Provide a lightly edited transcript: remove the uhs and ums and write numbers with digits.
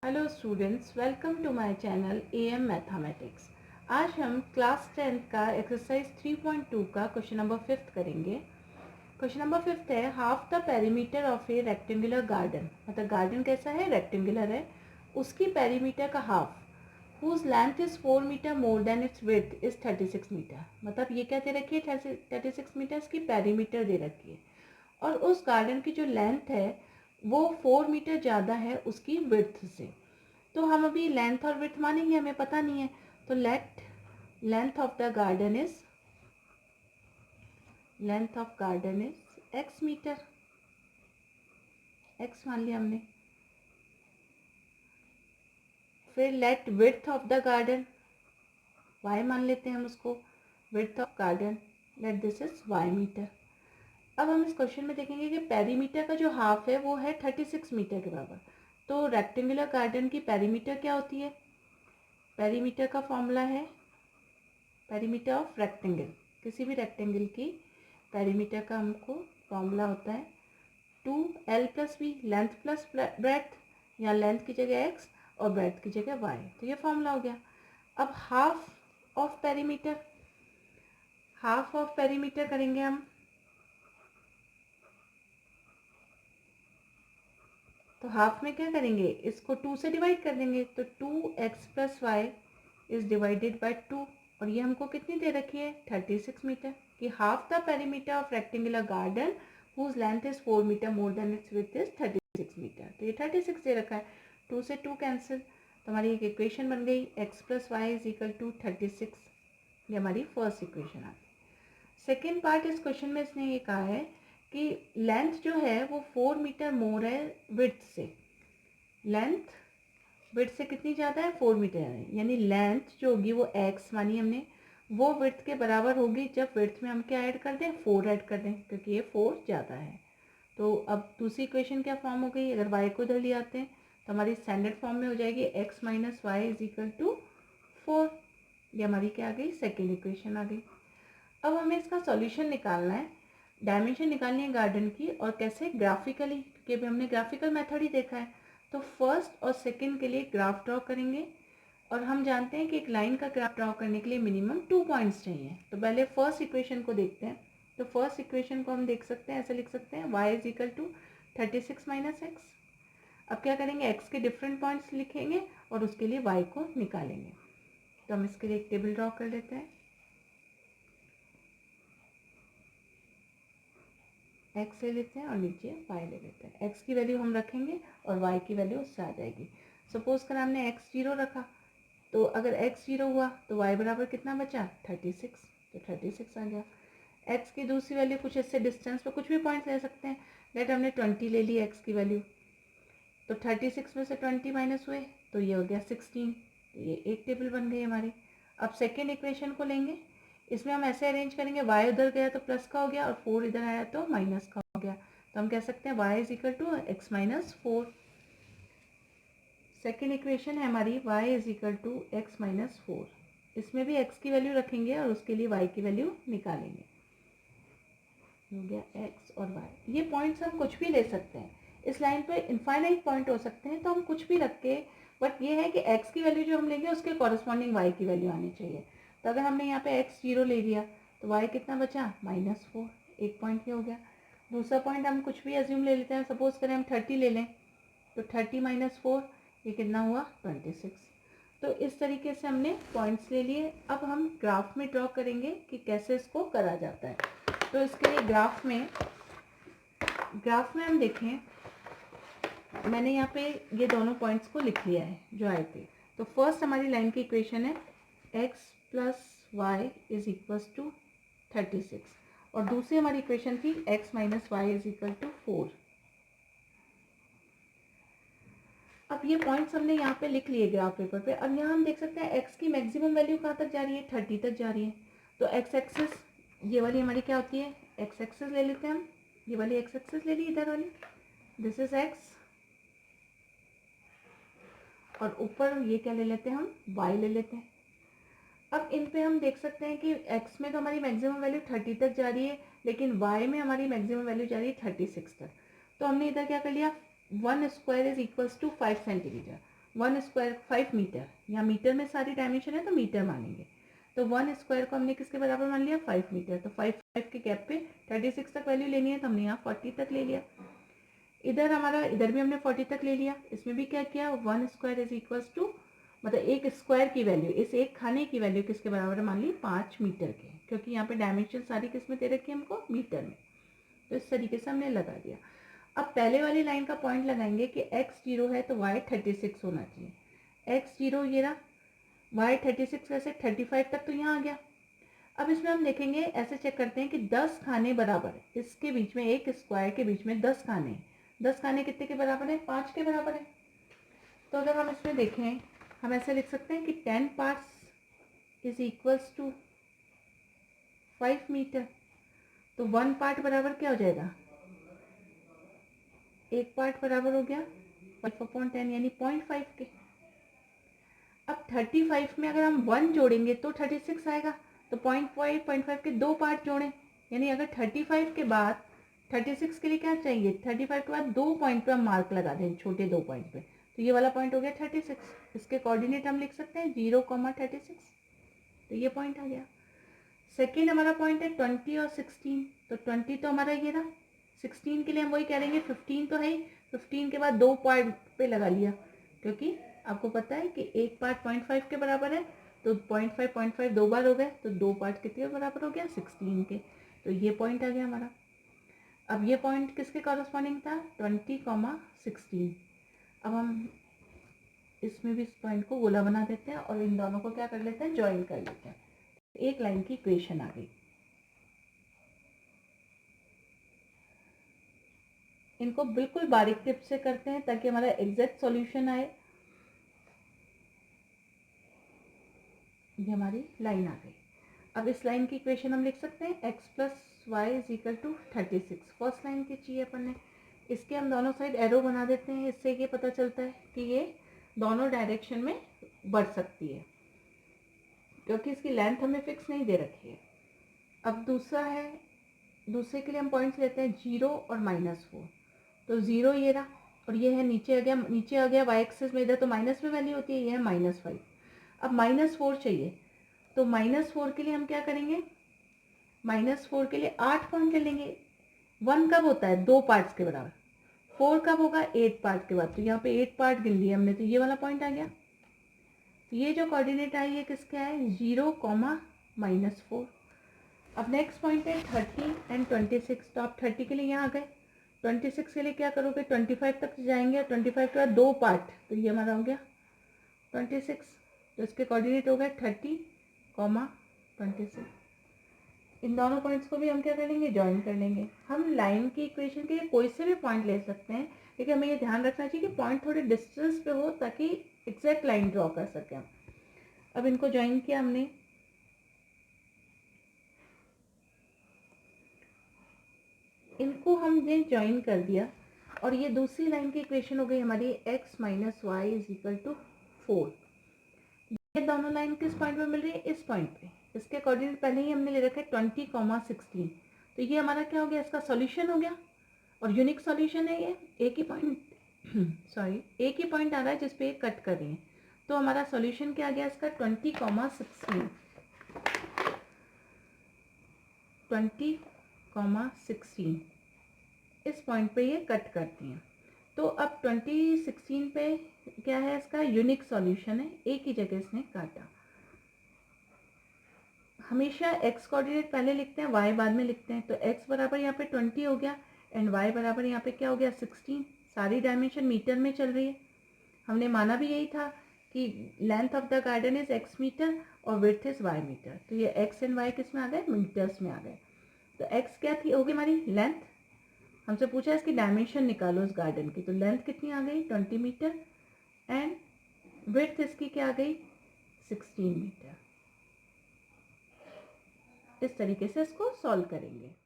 Hello students, welcome to my channel AM mathematics. आज हम class 10 का एक्सरसाइज 3.2 का क्वेश्चन नंबर 5 करेंगे। क्वेश्चन नंबर 5 है half the perimeter of a rectangular garden. मतलब गार्डन कैसा है, रेक्टेंगुलर है, उसकी पेरीमीटर का half whose length is 4 metre more than its width is 36 metre. मतलब ये क्या दे रखी है, 36 मीटर की पेरीमीटर दे रखी है और उस गार्डन की जो लेंथ है वो 4 मीटर ज़्यादा है उसकी विड्थ से। तो हम अभी लेंथ और विड्थ मानेंगे, हमें पता नहीं है। तो length of the garden is X metre, X मान लिया हमने। फिर let width of the garden Y मान लेते हैं हम उसको। Width of garden let this is Y metre. अब हम इस क्वेश्चन में देखेंगे कि पेरीमीटर का जो हाफ है वो है 36 मीटर के बराबर। तो रेक्टेंगुलर गार्डन की पेरीमीटर क्या होती है? पेरीमीटर का फॉर्मूला है पेरीमीटर ऑफ रेक्टेंगल। किसी भी रेक्टेंगल की पेरीमीटर का हमको फॉर्मूला होता है 2l+b, लेंथ प्लस ब्रेड्थ, या लेंथ की जगह x और ब्रेड्थ की जगह y। तो ये फॉर्मूला हो गया। अब हाफ ऑफ पेरीमीटर करेंगे हम। तो हाफ में क्या करेंगे, इसको 2 से डिवाइड कर देंगे। तो 2x+y इज डिवाइडेड बाय 2 और ये हमको कितनी दे रखी है, 36 मीटर। कि half the perimeter of rectangular garden whose length is 4 metre more than its width is 36 metre. तो ये 36 दे रखा है, 2 से 2 कैंसिल, तो हमारी एक इक्वेशन बन गई x+y इज इक्वल टू 36। ये हमारी फर्स्ट इक्वेशन आ गई। सेकेंड पार्ट इस क्वेश्चन में इसने ये कहा है कि लेंथ जो है वो 4 मीटर मोर है विड्थ से। लेंथ विड्थ से कितनी ज़्यादा है, 4 मीटर है, यानी लेंथ जो होगी वो x मानी हमने, वो विड्थ के बराबर होगी जब विड्थ में हम क्या ऐड कर दें, 4 ऐड कर दें, क्योंकि ये 4 ज़्यादा है। तो अब दूसरी इक्वेशन क्या फॉर्म हो गई, अगर y को इधर ले आते हैं तो हमारी स्टैंडर्ड फॉर्म में हो जाएगी x - y is equal to 4। ये हमारी क्या आ गई, सेकेंड इक्वेशन आ गई। अब हमें इसका सॉल्यूशन निकालना है, डायमेंशन निकालनी है गार्डन की, और कैसे, ग्राफिकली, क्योंकि अभी हमने ग्राफिकल मेथड ही देखा है। तो फर्स्ट और सेकंड के लिए ग्राफ ड्रॉ करेंगे और हम जानते हैं कि एक लाइन का ग्राफ ड्रॉ करने के लिए मिनिमम 2 पॉइंट्स चाहिए। तो पहले फर्स्ट इक्वेशन को देखते हैं। तो फर्स्ट इक्वेशन को हम देख सकते हैं, ऐसे लिख सकते हैं y is equal to 36 minus x. अब क्या करेंगे, x के डिफरेंट पॉइंट्स लिखेंगे और उसके लिए y को निकालेंगे। तो हम इसके लिए एक टेबल ड्रॉ कर लेते हैं। x ले लेते हैं और नीचे y ले लेते हैं। x की वैल्यू हम रखेंगे और y की वैल्यू उससे आ जाएगी। सपोज कर हमने x 0 रखा, तो अगर x 0 हुआ तो y बराबर कितना बचा, 36। तो 36 आ गया। x की दूसरी वैल्यू कुछ इससे डिस्टेंस पर कुछ भी पॉइंट ले सकते हैं। लेट हमने 20 ले ली x की वैल्यू, तो 36 में से 20 माइनस हुए तो ये हो गया 16। तो ये एक टेबल बन गई हमारी। अब सेकेंड इक्वेशन को लेंगे, इसमें हम ऐसे अरेंज करेंगे, y उधर गया तो प्लस का हो गया और 4 इधर आया तो माइनस का हो गया। तो हम कह सकते हैं y is equal to x minus 4। Second equation है हमारी y is equal to x minus 4। इसमें भी x की वैल्यू रखेंगे और उसके लिए y की वैल्यू निकालेंगे। हो गया x और y। ये पॉइंट्स हम कुछ भी ले सकते हैं, इस लाइन पे इनफाइनाइट पॉइंट हो सकते हैं, तो हम कुछ भी रख के, बट ये है कि x की वैल्यू जो हम लेंगे उसके कॉरस्पॉन्डिंग y की वैल्यू आनी चाहिए। तो अगर हमने यहाँ पे x 0 ले लिया तो y कितना बचा, -4। एक पॉइंट ये हो गया। दूसरा पॉइंट हम कुछ भी एज्यूम ले लेते हैं, सपोज करें हम 30 ले लें, तो 30 - 4 ये कितना हुआ, 26। तो इस तरीके से हमने पॉइंट्स ले लिए। अब हम ग्राफ में ड्रॉ करेंगे कि कैसे इसको करा जाता है। तो इसके लिए ग्राफ में हम देखें, मैंने यहाँ पे ये दोनों पॉइंट्स को लिख लिया है जो आए थे। तो फर्स्ट हमारी लाइन की इक्वेशन है x + y is equals to 36 और दूसरी हमारी इक्वेशन थी x - y is equal to 4। अब ये पॉइंट्स हमने यहाँ पे लिख लिए ग्राफ पेपर पे। अब यहाँ हम देख सकते हैं x की मैक्सिमम वैल्यू कहाँ तक जा रही है, 30 तक जा रही है। तो x एक्सिस ये वाली हमारी क्या होती है, x एक्सिस ले लेते हैं हम, ये वाली x एक्सिस ले ली इधर वाली, दिस इज x, और ऊपर ये क्या ले लेते हैं हम, y ले लेते हैं। अब इन पे हम देख सकते हैं कि x में तो हमारी मैक्सिमम वैल्यू 30 तक जा रही है, लेकिन y में हमारी मैक्सिमम वैल्यू जा रही है 36 तक। तो हमने इधर क्या कर लिया, 1 square is equals to 5 centimetre. 1 square 5 metre, यहाँ मीटर में सारी डायमेंशन है तो मीटर मानेंगे। तो 1 स्क्वायर को हमने किसके बराबर मान लिया, 5 मीटर। तो 5 के गैप पे 36 तक वैल्यू लेनी है तो हमने यहाँ 40 तक ले लिया। इधर हमारा, इधर भी हमने 40 तक ले लिया। इसमें भी क्या किया, 1 स्क्वायर इज इक्वल्स टू, मतलब एक स्क्वायर की वैल्यू, इस एक खाने की वैल्यू किसके बराबर मान ली, 5 मीटर के, क्योंकि यहाँ पे डायमेंशन सारी किस में दे रखी है हमको, मीटर में। तो इस तरीके से हमने लगा दिया। अब पहले वाली लाइन का पॉइंट लगाएंगे कि x 0 है तो y 36 होना चाहिए। x 0 ये रहा, y 36 वैसे 35 तक तो यहाँ आ गया। अब इसमें हम देखेंगे, ऐसे चेक करते हैं कि 10 खाने बराबर है, इसके बीच में एक स्क्वायर के बीच में 10 खाने हैं। 10 खाने कितने के बराबर है, 5 के बराबर है। तो अगर हम इसमें देखें, हम ऐसे लिख सकते हैं कि 10 parts is equals to 5 metre. तो 1 पार्ट बराबर क्या हो जाएगा, एक पार्ट बराबर हो गया 5/10 यानी 0.5 के। अब 35 में अगर हम 1 जोड़ेंगे तो 36 आएगा। तो 0.5 के 2 पार्ट जोड़ें, यानी अगर 35 के बाद 36 के लिए क्या चाहिए, 35 के बाद 2 पॉइंट पे हम मार्क लगा दें, छोटे 2 पॉइंट पे। तो ये वाला पॉइंट हो गया 36। इसके कोऑर्डिनेट हम लिख सकते हैं 0,36। तो ये पॉइंट आ गया। सेकेंड हमारा पॉइंट है 20 और 16। तो 20 तो हमारा ये रहा, 16 के लिए हम वही कह देंगे 15 तो है ही, 15 के बाद 2 पॉइंट पे लगा लिया, क्योंकि आपको पता है कि एक पार्ट 0.5 के बराबर है। तो 0.5 2 बार हो गए, तो 2 पार्ट कितने बराबर हो गया, 16 के। तो ये पॉइंट आ गया हमारा। अब ये पॉइंट किसके कॉरस्पॉन्डिंग था, 20,16। अब हम इसमें भी इस पॉइंट को गोला बना देते हैं और इन दोनों को क्या कर लेते हैं, ज्वाइन कर लेते हैं। एक लाइन की इक्वेशन आ गई। इनको बिल्कुल बारीक टिप से करते हैं ताकि हमारा एग्जैक्ट सॉल्यूशन आए। ये हमारी लाइन आ गई। अब इस लाइन की इक्वेशन हम लिख सकते हैं x plus y is equal to 36। First line की चाहिए अपन ने, इसके हम दोनों साइड एरो बना देते हैं। इससे ये पता चलता है कि ये दोनों डायरेक्शन में बढ़ सकती है, क्योंकि इसकी लेंथ हमें फिक्स नहीं दे रखी है। अब दूसरा है, दूसरे के लिए हम पॉइंट्स लेते हैं 0 और -4। तो 0 ये रहा और ये है नीचे आ गया, नीचे आ गया y एक्सिस में, इधर तो माइनस में वैल्यू होती है, ये है -5। अब -4 चाहिए, तो -4 के लिए हम क्या करेंगे, -4 के लिए 8 पॉइंट ले लेंगे। 1 कब होता है, 2 पार्ट्स के बराबर। 4 कब होगा, 8 पार्ट के बाद। तो यहाँ पे 8 पार्ट गिन लिए हमने, तो ये वाला पॉइंट आ गया। तो ये जो कोऑर्डिनेट आई है किसका है, 0, -4। अब नेक्स्ट पॉइंट है 30 एंड 26। तो आप 30 के लिए यहाँ आ गए, 26 के लिए क्या करोगे, 25 तक जाएंगे और 25 के बाद 2 पार्ट, तो ये हमारा हो गया 26। तो इसके कोऑर्डिनेट हो गए 30, 26। इन दोनों पॉइंट्स को भी हम क्या कर लेंगे, ज्वाइन कर लेंगे। हम लाइन की इक्वेशन के लिए कोई से भी पॉइंट ले सकते हैं, लेकिन हमें ये ध्यान रखना चाहिए कि पॉइंट थोड़े डिस्टेंस पे हो ताकि एग्जैक्ट लाइन ड्रॉ कर सकें। अब इनको ज्वाइन किया हमने, इनको हमने ज्वाइन कर दिया और ये दूसरी लाइन की इक्वेशन हो गई हमारी x - y is equal to 4। ये दोनों लाइन किस पॉइंट पे मिल रही है, इस पॉइंट पे। इसके कोऑर्डिनेट पहले ही हमने ले रखे 20,16। तो ये हमारा क्या हो गया, इसका सॉल्यूशन हो गया और यूनिक सॉल्यूशन है ये। एक ही पॉइंट सॉरी एक ही पॉइंट आ रहा है जिस पे कट कर रही है। तो हमारा सॉल्यूशन क्या आ गया इसका, 20,16 इस पॉइंट पे ये कट करती हैं। तो अब 2016 पे क्या है, इसका यूनिक सॉल्यूशन है, एक ही जगह इसने काटा। हमेशा x कोऑर्डिनेट पहले लिखते हैं, y बाद में लिखते हैं। तो x बराबर यहाँ पे 20 हो गया एंड y बराबर यहाँ पे क्या हो गया, 16। सारी डायमेंशन मीटर में चल रही है। हमने माना भी यही था कि length of the garden is x metre और विड्थ इज y मीटर। तो ये x एंड y किस में आ गए, मीटर्स में आ गए। तो x क्या थी, होगी हमारी लेंथ। हमसे पूछा इसकी डायमेंशन निकालो इस गार्डन की, तो लेंथ कितनी आ गई, 20 मीटर एंड विड्थ इसकी क्या आ गई, 16 मीटर। इस तरीके से इसको सॉल्व करेंगे।